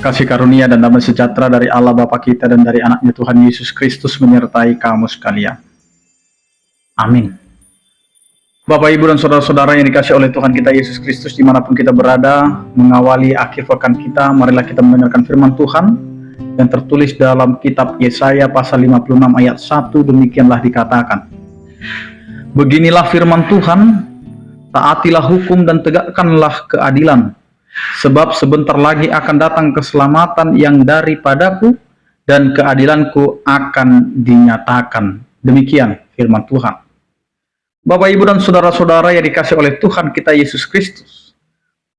Kasih karunia dan damai sejahtera dari Allah Bapa kita dan dari anaknya Tuhan Yesus Kristus menyertai kamu sekalian. Amin. Bapak, Ibu, dan saudara-saudara yang dikasih oleh Tuhan kita Yesus Kristus dimanapun kita berada, mengawali akhir pekan kita, marilah kita mendengarkan firman Tuhan yang tertulis dalam kitab Yesaya pasal 56 ayat 1, demikianlah dikatakan. Beginilah firman Tuhan, taatilah hukum dan tegakkanlah keadilan, sebab sebentar lagi akan datang keselamatan yang daripadaku dan keadilanku akan dinyatakan. Demikian firman Tuhan. Bapak, Ibu, dan saudara-saudara yang dikasih oleh Tuhan kita Yesus Kristus,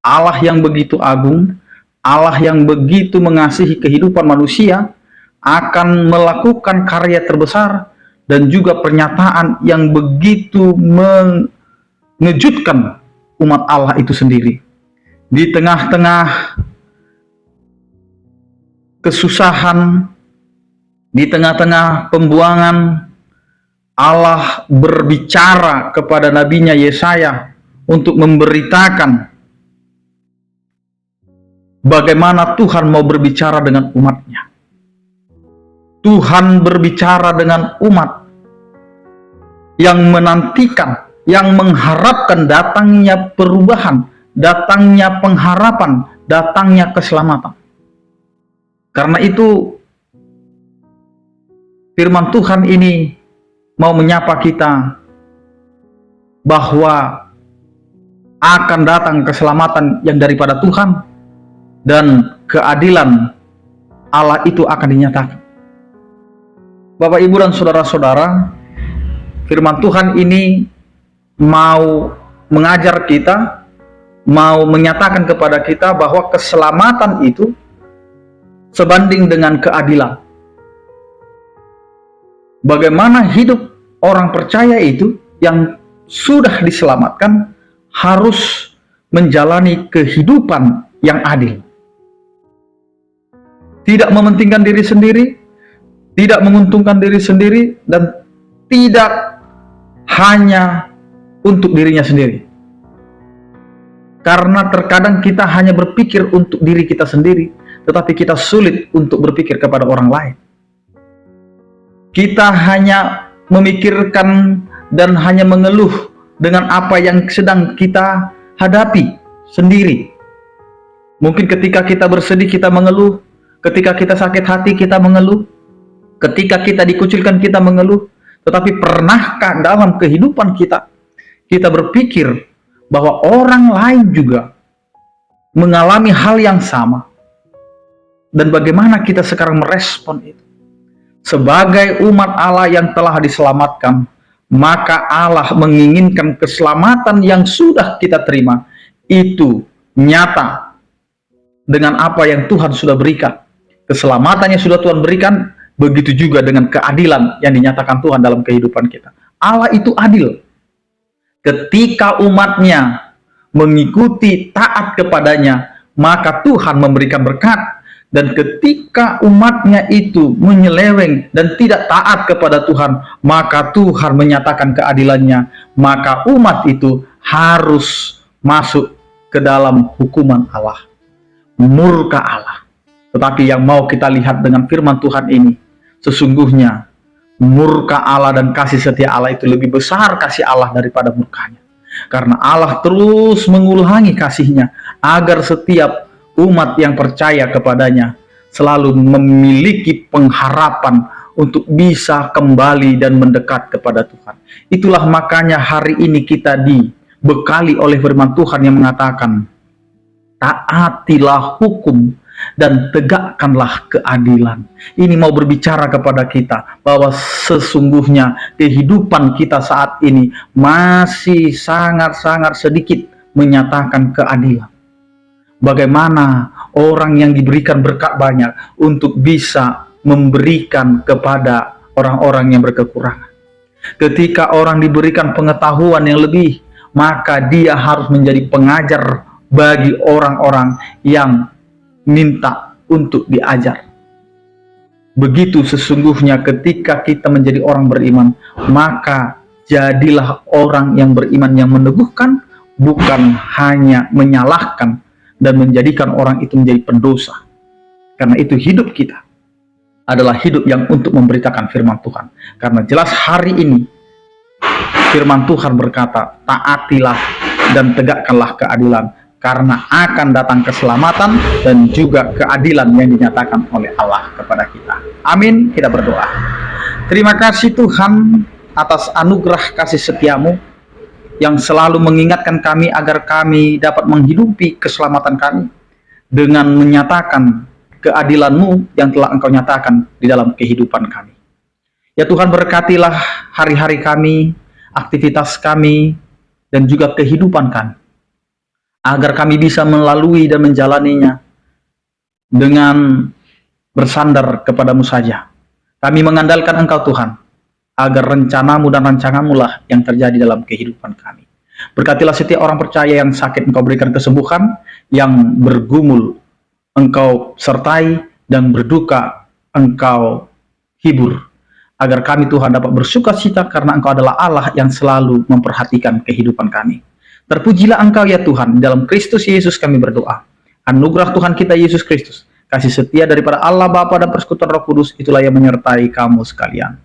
Allah yang begitu agung, Allah yang begitu mengasihi kehidupan manusia, akan melakukan karya terbesar dan juga pernyataan yang begitu mengejutkan umat Allah itu sendiri. Di tengah-tengah kesusahan, di tengah-tengah pembuangan, Allah berbicara kepada nabinya Yesaya untuk memberitakan bagaimana Tuhan mau berbicara dengan umatnya. Tuhan berbicara dengan umat yang menantikan, yang mengharapkan datangnya perubahan, datangnya pengharapan, datangnya keselamatan. Karena itu firman Tuhan ini mau menyapa kita bahwa akan datang keselamatan yang daripada Tuhan dan keadilan Allah itu akan dinyatakan. Bapak, Ibu, dan saudara-saudara, firman Tuhan ini mau mengajar kita, mau menyatakan kepada kita bahwa keselamatan itu sebanding dengan keadilan. Bagaimana hidup orang percaya itu yang sudah diselamatkan harus menjalani kehidupan yang adil. Tidak mementingkan diri sendiri, tidak menguntungkan diri sendiri, dan tidak hanya untuk dirinya sendiri. Karena terkadang kita hanya berpikir untuk diri kita sendiri, tetapi kita sulit untuk berpikir kepada orang lain. Kita hanya memikirkan dan hanya mengeluh dengan apa yang sedang kita hadapi sendiri. Mungkin ketika kita bersedih kita mengeluh, ketika kita sakit hati kita mengeluh, ketika kita dikucilkan kita mengeluh. Tetapi pernahkah dalam kehidupan kita berpikir bahwa orang lain juga mengalami hal yang sama? Dan bagaimana kita sekarang merespon itu? Sebagai umat Allah yang telah diselamatkan, maka Allah menginginkan keselamatan yang sudah kita terima itu nyata dengan apa yang Tuhan sudah berikan. Keselamatan yang sudah Tuhan berikan, begitu juga dengan keadilan yang dinyatakan Tuhan dalam kehidupan kita. Allah itu adil. Ketika umatnya mengikuti taat kepadanya, maka Tuhan memberikan berkat. Dan ketika umatnya itu menyeleweng dan tidak taat kepada Tuhan, maka Tuhan menyatakan keadilannya. Maka umat itu harus masuk ke dalam hukuman Allah, murka Allah. Tetapi yang mau kita lihat dengan firman Tuhan ini, sesungguhnya murka Allah dan kasih setia Allah itu lebih besar kasih Allah daripada murkanya. Karena Allah terus mengulangi kasihnya agar setiap umat yang percaya kepadanya selalu memiliki pengharapan untuk bisa kembali dan mendekat kepada Tuhan. Itulah makanya hari ini kita dibekali oleh firman Tuhan yang mengatakan, taatilah hukum dan tegakkanlah keadilan. Ini mau berbicara kepada kita bahwa sesungguhnya kehidupan kita saat ini masih sangat-sangat sedikit menyatakan keadilan. Bagaimana orang yang diberikan berkat banyak untuk bisa memberikan kepada orang-orang yang berkekurangan. Ketika orang diberikan pengetahuan yang lebih, maka dia harus menjadi pengajar bagi orang-orang yang minta untuk diajar. Begitu sesungguhnya ketika kita menjadi orang beriman, maka jadilah orang yang beriman yang meneguhkan, bukan hanya menyalahkan dan menjadikan orang itu menjadi pendosa. Karena itu hidup kita adalah hidup yang untuk memberitakan firman Tuhan. Karena jelas hari ini firman Tuhan berkata, taatilah dan tegakkanlah keadilan, karena akan datang keselamatan dan juga keadilan yang dinyatakan oleh Allah kepada kita. Amin. Kita berdoa. Terima kasih Tuhan atas anugerah kasih setiamu yang selalu mengingatkan kami agar kami dapat menghidupi keselamatan kami dengan menyatakan keadilan-Mu yang telah Engkau nyatakan di dalam kehidupan kami. Ya Tuhan, berkatilah hari-hari kami, aktivitas kami, dan juga kehidupan kami, agar kami bisa melalui dan menjalaninya dengan bersandar kepadamu saja. Kami mengandalkan Engkau Tuhan, agar rencanamu dan rancanganmu lah yang terjadi dalam kehidupan kami. Berkatilah setiap orang percaya yang sakit, Engkau berikan kesembuhan, yang bergumul Engkau sertai, dan berduka Engkau hibur, agar kami Tuhan dapat bersukacita karena Engkau adalah Allah yang selalu memperhatikan kehidupan kami. Terpujilah Engkau ya Tuhan, dalam Kristus Yesus kami berdoa. Anugerah Tuhan kita Yesus Kristus, kasih setia daripada Allah Bapa dan persekutuan Roh Kudus, itulah yang menyertai kamu sekalian.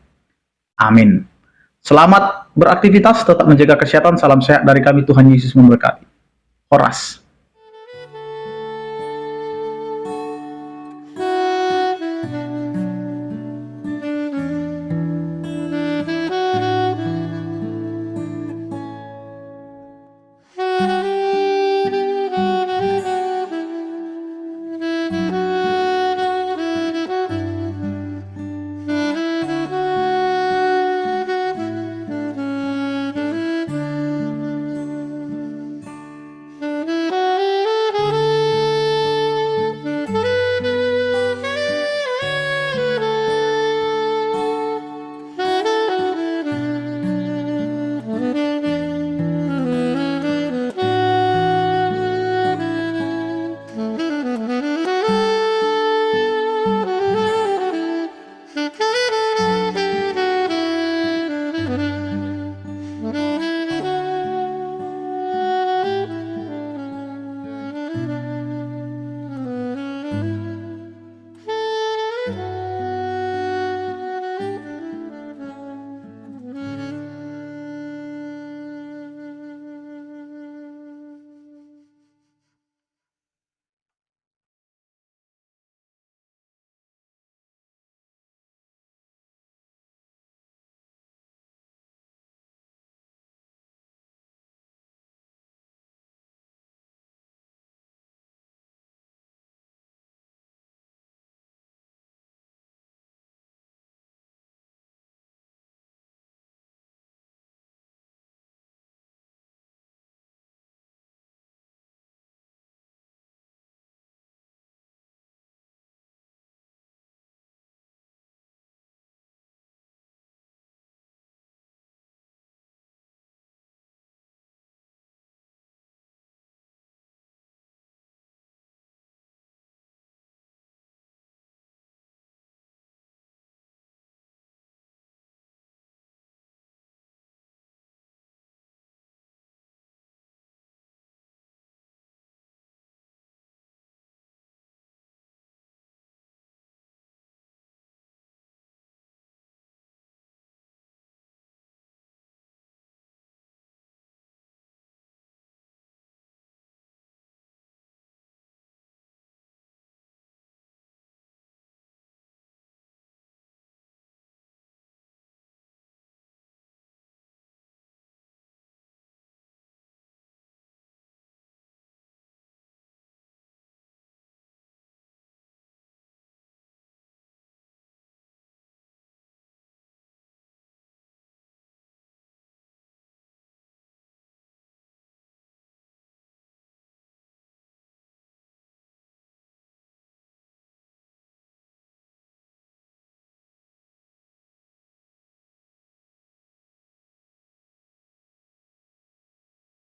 Amin. Selamat beraktivitas, tetap menjaga kesehatan. Salam sehat dari kami, Tuhan Yesus memberkati. Horas.